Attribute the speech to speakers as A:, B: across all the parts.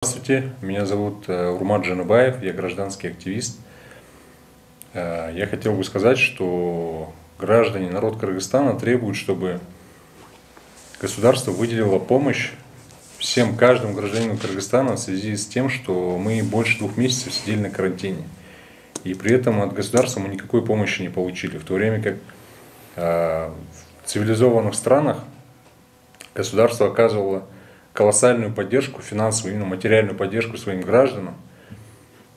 A: Здравствуйте, меня зовут Урмат Жаныбаев, я гражданский активист. Я хотел бы сказать, что граждане, народ Кыргызстана требуют, чтобы государство выделило помощь каждому гражданину Кыргызстана в связи с тем, что мы больше 2 месяцев сидели на карантине. И при этом от государства мы никакой помощи не получили, в то время как в цивилизованных странах государство оказывало колоссальную поддержку, финансовую, именно материальную поддержку своим гражданам.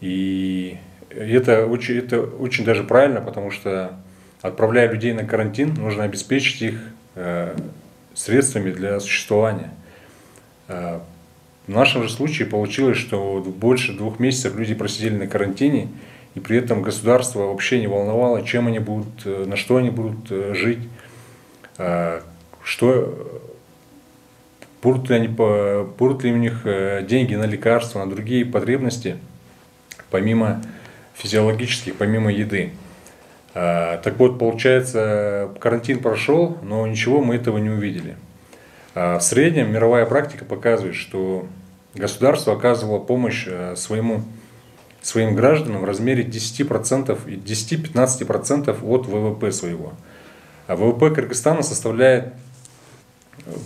A: И это очень даже правильно, потому что, отправляя людей на карантин, нужно обеспечить их средствами для существования. В нашем же случае получилось, что больше 2 месяцев люди просидели на карантине, и при этом государство вообще не волновало, чем они будут, на что они будут жить, будут ли у них деньги на лекарства, на другие потребности, помимо физиологических, помимо еды. Так вот, получается, карантин прошел, но ничего мы этого не увидели. В среднем мировая практика показывает, что государство оказывало помощь своим гражданам в размере 10% и 10-15% от ВВП своего. А ВВП Кыргызстана составляет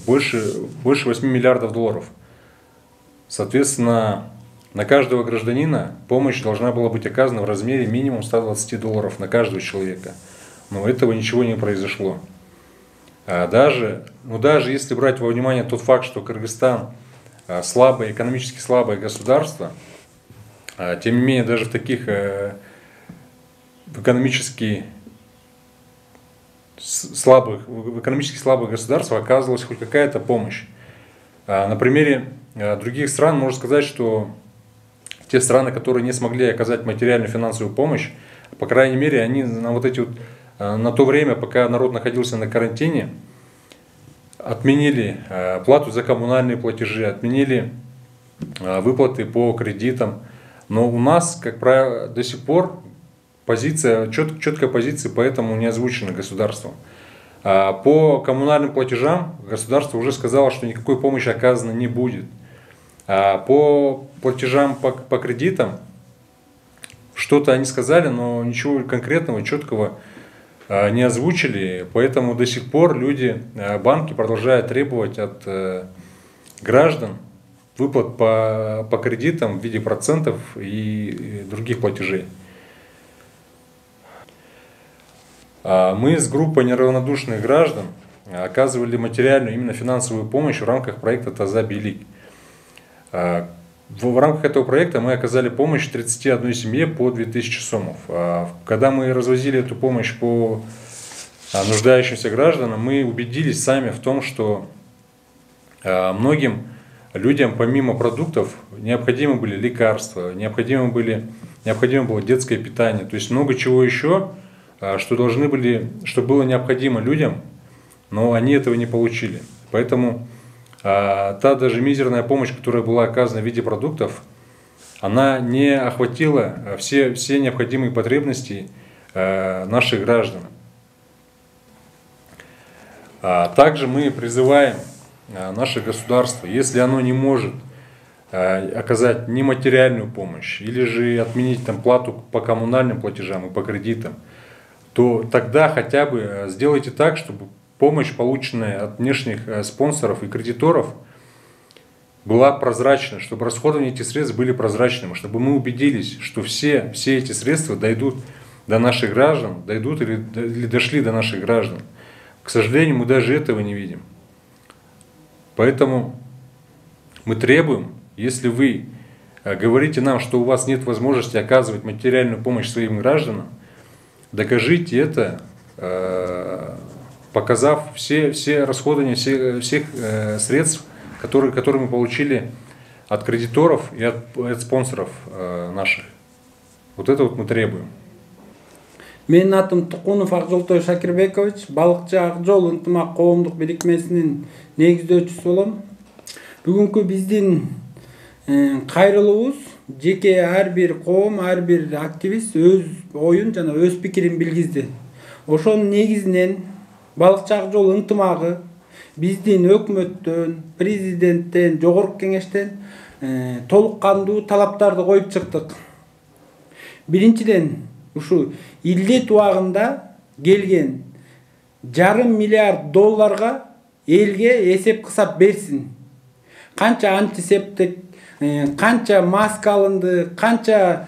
A: больше 8 миллиардов долларов. Соответственно, на каждого гражданина помощь должна была быть оказана в размере минимум 120 долларов на каждого человека. Но этого ничего не произошло. Даже если брать во внимание тот факт, что Кыргызстан экономически слабое государство, тем не менее даже в таких экономически слабых государствах оказывалась хоть какая-то помощь. На примере других стран можно сказать, что те страны, которые не смогли оказать материальную финансовую помощь, по крайней мере, они на то время, пока народ находился на карантине, отменили плату за коммунальные платежи, отменили выплаты по кредитам. Но у нас, как правило, до сих пор четкая позиция поэтому не озвучена государством. По коммунальным платежам государство уже сказало, что никакой помощи оказано не будет. По платежам по кредитам что-то они сказали, но ничего конкретного, четкого не озвучили. Поэтому до сих пор банки продолжают требовать от граждан выплат по кредитам в виде процентов и других платежей. Мы с группой неравнодушных граждан оказывали материальную, именно финансовую помощь в рамках проекта «Таза Бийлик». В рамках этого проекта мы оказали помощь 31 семье по 2000 сомов. Когда мы развозили эту помощь по нуждающимся гражданам, мы убедились сами в том, что многим людям помимо продуктов необходимы были лекарства, необходимо было детское питание, то есть много чего еще, что было необходимо людям, но они этого не получили. Поэтому та даже мизерная помощь, которая была оказана в виде продуктов, она не охватила все необходимые потребности наших граждан. Также мы призываем наше государство, если оно не может оказать нематериальную помощь или же отменить плату по коммунальным платежам и по кредитам, то тогда хотя бы сделайте так, чтобы помощь, полученная от внешних спонсоров и кредиторов, была прозрачна, чтобы расходование этих средств были прозрачными, чтобы мы убедились, что все эти средства дойдут до наших граждан, или дошли до наших граждан. К сожалению, мы даже этого не видим. Поэтому мы требуем, если вы говорите нам, что у вас нет возможности оказывать материальную помощь своим гражданам, докажите это, показав все расходования всех средств, которые мы получили от кредиторов и от спонсоров наших. Вот это мы требуем.
B: Менин атым Тукунов Акжолтой Шакирбекович, балыкчы Акжол ынтымак коомдук бирикмесинин негиздөөчүсү болом. Бүгүнкү биздин кайрылуубуз жеке ар бир коом, ар бир активист өз оюн жана өз пикирин билгизди. Ошонун негизинен балыкчы Акжол ынтымагы биздин өкмөттөн, президенттен, жогорку кеңештен толук кандуу талаптарды коюп чыктык. Биринчиден, ушу илдет убагында келген $500 миллиард элге эсеп кысап берсин. Канча антисептик, канча маска алынды, канча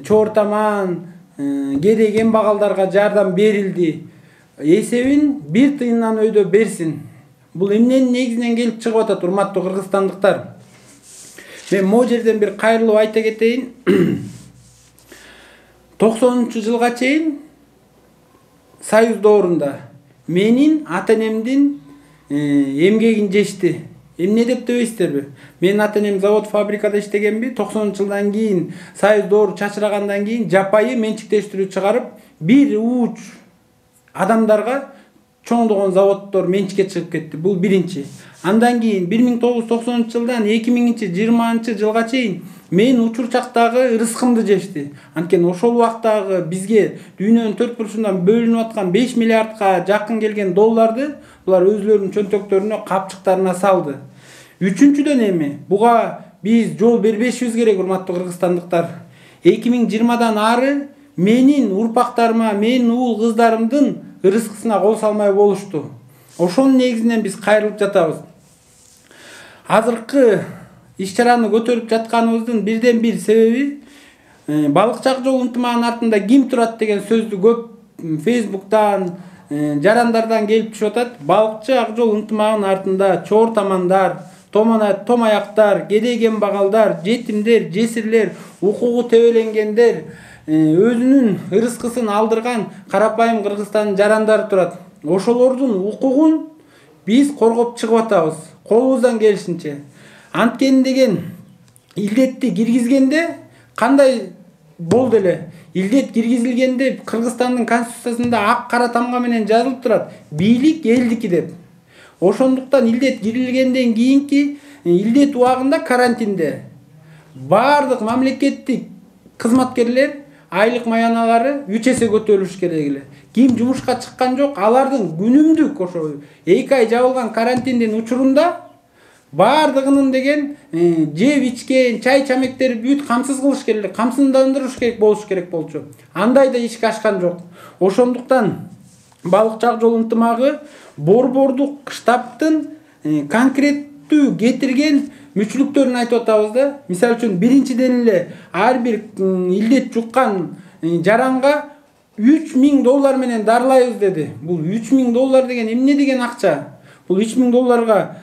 B: чортаман, кедей кембагалдарга жардам берилди. Эсебин бир тыйындан өйдө берсин. Бул эмненин негизинен келип чыгып атат, урматтуу кыргызстандыктар? Мен могу жерден бир кайрылып айта кетейин. 90-жылга чейин Союз доорунда менин ата-энемдин эмгегин жешти. Эмне деп дебейсиздерби? Менин ата-энем завод фабрикада иштегенби? 90-жылдан кийин Союз доору чачырагандан кийин жапайы менчиктештирүү чыгарып, бир ууч адамдарга чоңдогон заводдор менчикке чыгып кетти. Бул биринчи. Андан кийин 1990-жылдан 2020-жылга чейин мен учурчактагы ырыскымды жешти. Анткени ошол убактагы бизге дүйнөнүн төрт бурчунан бөлүнүп аткан 5 миллиардка жакын келген долларды булар өзлөрүнүн чөнтөктөрүнө, капчыктарына салды. Үчүнчүдөн эми буга биз жол бербешибиз керек, урматтуу кыргызстандыктар. 2020-дан ары менин урпактарыма, менин уул кыздарымдын ырыскысына кол салмай болушту. Ошонун негизинен биз кайрылып жатабыз. Азыркы иш-чараны көтөрүп жатканыбыздын бирден бир себеби балыкчы ак жол ынтымагынын артында ким турат деген сөздү көп Facebook'тан, жарандардан келип түшүп атат. Балыкчы ак жол ынтымагынын артында чортамандар, томаяктар, кедей кембагалдар, жетимдер, жесирлер, укугу тебеленгендер, өзүнүн ырыскысын алдырган карапайым Кыргызстандын жарандары турат. Ошолордун укугун биз коргоп чыгып атабыз, колубуздан келишинче. Анткени деген илдетти киргизгенде кандай болду эле? Илдет киргизилгенде Кыргызстандын конституциясында ак кара тамга менен жазылып турат: бийлик элдики деп. Ошондуктан илдет киргизилгенден кийинки илдет убагында карантинде бардык мамлекеттик кызматкерлер айлык маяналары 3 эсе көтөрүлүш керек эле. Ким жумушка чыккан жок, алардын күнүмдүк ошо 2 ай жабылган карантиндин учурунда бардыгынын деген жеп ичкен, чай чамектери бүт камсыз кылыш керек, камсыздандырыш керек болуш керек болчу. Андай да ишке ашкан жок. Ошондуктан балыкчы ак жол ынтымагы борбордук штабтын конкреттүү кетирген мүчүлүктөрүн айтып атабыз да. Мисалы үчүн биринчиден эле ар бир илдет жуккан жаранга $3000 менен дарылайбыз деди. Бул $3000 деген эмне деген акча? Бул $3000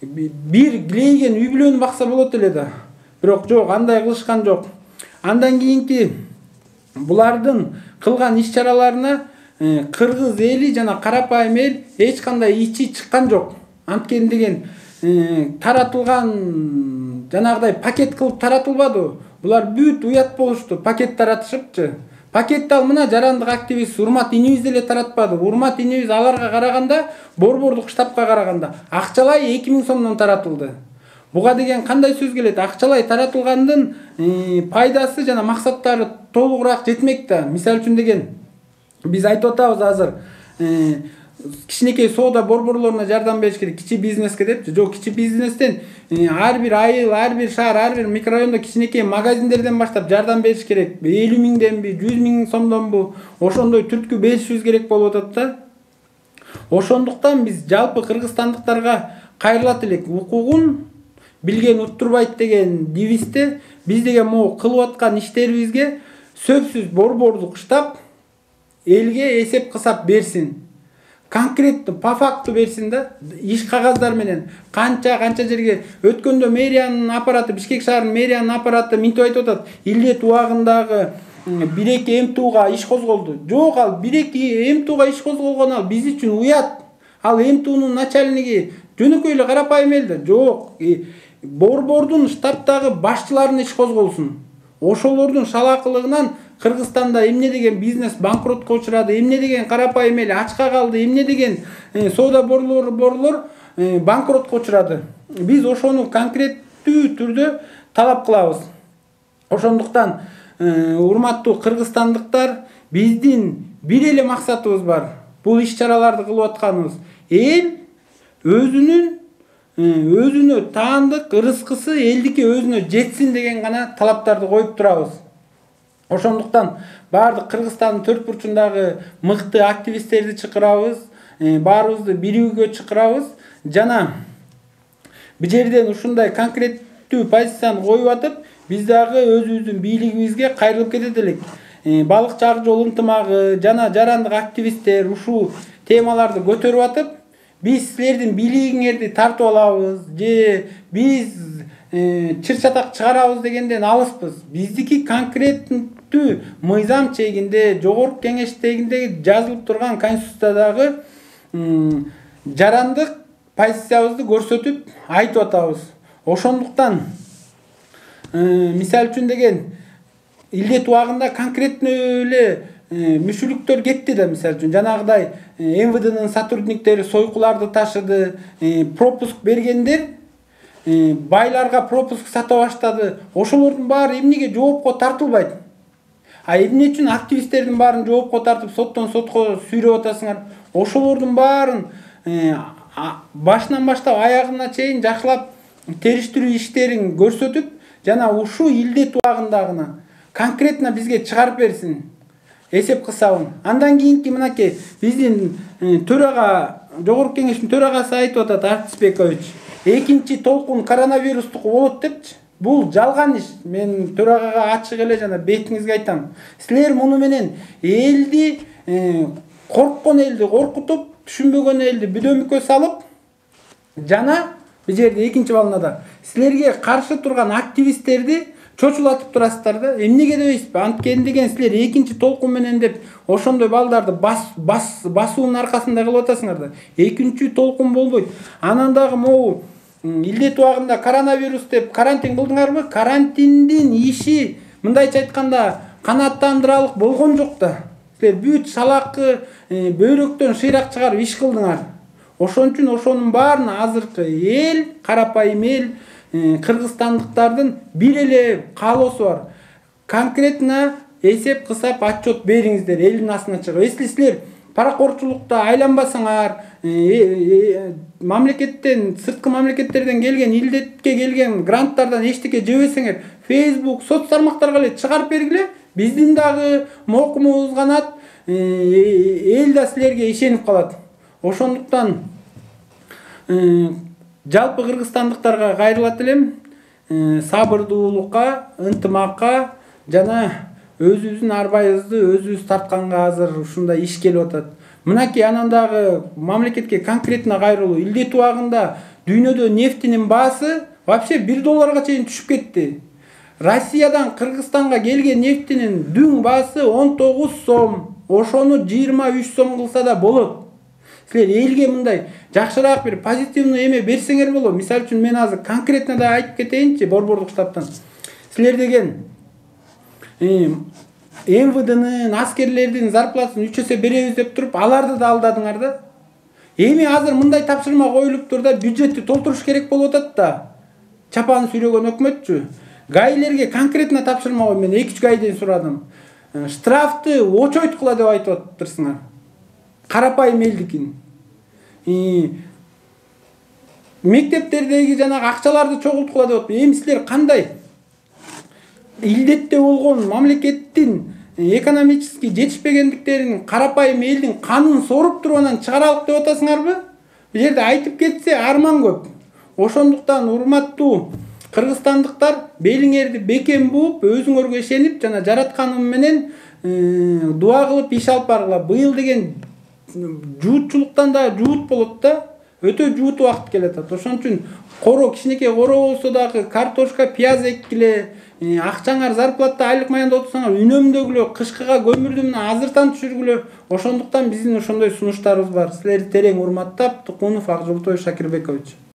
B: бир глейген үй бүлөнү бакса болот эле да. Бирок жок, андай кылышкан жок. Андан кийинки булардын кылган иш-чараларына кыргыз эли жана карапайым эл эч кандай ичи чыккан жок. Анткени деген таратылган жанагыдай пакет кылып таратылбады. Булар бүт уят болушту, пакет таратышыпчы. Пакетти ал мына жарандык активист Урмат инибиз деле таратпады. Урмат инибиз аларга караганда, борбордук штабка караганда акчалай 2000 сомдон таратылды. Буга деген кандай сөз келет? Акчалай таратылгандын пайдасы жана максаттары толугураак жетмек да. Мисалы үчүн деген биз айтып атабыз азыр кичинекей соода борборлоруна жардам бериш керек, кичи бизнеске депчи. Жок, кичи бизнестен ар бир айыл, ар бир шаар, ар бир микрорайондо кичинекей магазиндерден баштап жардам бериш керек. 50 миңденби, 100 миң сомдонбу, ошондой түрткү беришибиз керек болуп атат да. Ошондуктан биз жалпы кыргызстандыктарга кайрылат элек. Укугун билген уттурбайт деген девизде биз деген могу кылып аткан иштерибизге сөзсүз борбордук штаб элге эсеп кысап берсин. Конкреттүү, по факту берсин да. Иш кагаздар менен канча жерге өткөндө мэриянын аппараты, Бишкек шаарынын мэриянын аппараты минтип айтып атат. Илдет убагындагы 1-2 МТУга иш козголду. Жок, ал 1-2 МТУга иш козголгон ал биз үчүн уят. Ал МТУнун начальниги жөнөкөй эле карапайым эл да. Жок, борбордун штабтагы башчыларын иш козголсун. Ошолордун шалакылыгынан Кыргызстанда эмне деген бизнес банкротко учурады, эмне деген карапайым эл ачка калды, эмне деген соода борлор банкротко учурады. Биз ошону конкреттүү түрдө талап кылабыз. Ошондуктан урматтуу кыргызстандыктар, биздин бир эле максатыбыз бар. Бул иш-чараларды кылып атканыбыз эл өзүнүн өзүнө таандык ырыскысы элдики өзүнө жетсин деген гана талаптарды коюп турабыз. Ошондуктан баардык Кыргызстандын төрт бурчундагы мыкты активисттерди чакырабыз, баарыбызды биригүүгө чакырабыз жана бул жерден ушундай конкреттүү позицияны коюп атып, биз дагы өзүбүздүн бийлигибизге кайрылып кетет элек. Балыкчы Ак Жол ынтымагы жана жарандык активисттер ушул темаларды көтөрүп атып, биз силердин бийлигиңерди тартып алабыз же биз чыр-чатак чыгарабыз дегенден алыспыз. Биздики конкреттүү мыйзам чегинде, жогорку кеңештегиндеги жазылып турган конституциядагы жарандык позициябызды көрсөтүп айтып атабыз. Ошондуктан мисал үчүн деген илдет убагында конкретно эле мүшүлүктөр кетти да, мисал үчүн жанагыдай МВДнын сотрудниктери сойкуларды ташыды, пропуск бергендер байларга пропуск сата баштады. Ошолордун баары эмнеге жоопко тартылбайт? Эмне үчүн активисттердин баарын жоопко тартып соттон сотко сүйрөп атасыңар? Ошолордун баарын башынан баштап аягына чейин жакшылап териштирүү иштерин көрсөтүп, жана ушул илдет убагындагына конкретно бизге чыгарып берсин эсеп кысабын. Андан кийинки мынакей биздин төрага, жогорку кеңештин төрагасы айтып атат, Артисбекович, экинчи толкун коронавирустук болот депчи. Бул жалган иш. Мен төрагага ачык эле жана бетиңизге айтам. Силер муну менен элди, корккон элди коркутуп, түшүнбөгөн элди бүдөмүккө салып, жана бул жерде экинчи балнада силерге каршы турган активисттерди чочулатып турасыздар да. Эмнеге дебейсизби? Анткени деген силер экинчи толкун менен деп ошондой балдарды басуунун аркасында кылып атасыңар да. Экинчи толкун болбойт. Анан дагы могу илдет убагында коронавирус деп карантин кылдыңарбы? Карантиндин иши мындайча айтканда канааттандыралык болгон жок да. Силер бүт шалакы бөйрөктөн шыйрак чыгарып иш кылдыңар. Ошон үчүн ошонун баарын азыркы эл, карапайым эл, кыргызстандыктардын бир эле каалоосу бар. Конкретно эсеп кысап отчет бериңиздер элдин астына чыгып. Если силер паракорчулукта айланбасаңар, мамлекеттен, сырткы мамлекеттерден келген, илдетке келген гранттардан эчтеке жебесеңер, Facebook, соц тармактарга эле чыгарып бергиле. Биздин дагы мокумубуз канат, эл да силерге ишенип калат. Ошондуктан жалпы кыргызстандыктарга кайрылат элем, сабырдуулукка, ынтымакка жана өзүбүздүн арбайыбызды өзүбүз тартканга азыр ушундай иш келип атат. Мынакей анан дагы мамлекетке конкретно кайрылуу. Илдет убагында дүйнөдө нефтинин баасы вообще $1 чейин түшүп кетти. Россиядан Кыргызстанга келген нефтинин дүң баасы 19 сом, ошону 23 сом кылса да болот. Силер элге мындай жакшыраак бир позитивный эме берсеңер болот. Мисал үчүн мен азыр конкретно да айтып кетейинчи Борбордук штабтан. Силер деген МВДнын, аскерлердин зарплатасын 3 эсе беребиз деп туруп, аларды да алдадыңар да. Эми азыр мындай тапшырма коюлуп тур да, бюджетти толтуруш керек болуп атат да. Чапаны сүйрөгөн өкмөтчү. Гаилерге конкретно тапшырма кой, мен 2-3 гайден сурадым. Штрафты очойткула деп айтып атырсыңар. Карапайым элдикин. Мектептердеги жанагы акчаларды чогулткула деп атып. Эми силер кандай илдетте болгон мамлекеттин экономически жетишпегендиктерин карапайым элдин канын соруп туруп анан чыгаралык деп атасыңарбы? Бул жерде айтып кетсе арман көп. Ошондуктан урматтуу кыргызстандыктар, белиңерди бекем бууп, өзүңөргө ишенип жана жаратканым менен дуа кылып иш алып баргыла. Быйыл деген жуутчулуктан да жуут болот да. Өтө жуут убакыт келет. Ошон үчүн коро, кичинекей коро болсо дагы картошка, пияз эккиле, акчаңар зарплата айлык маянда отурсаңар, үнөмдөгүлө, кышкыга көмүрдү менен азыртан түшүргүлө. Ошондуктан биздин ошондой сунуштарыбыз бар. Силерди терең урматтап, Тукунов Акжолтой Шакирбекович.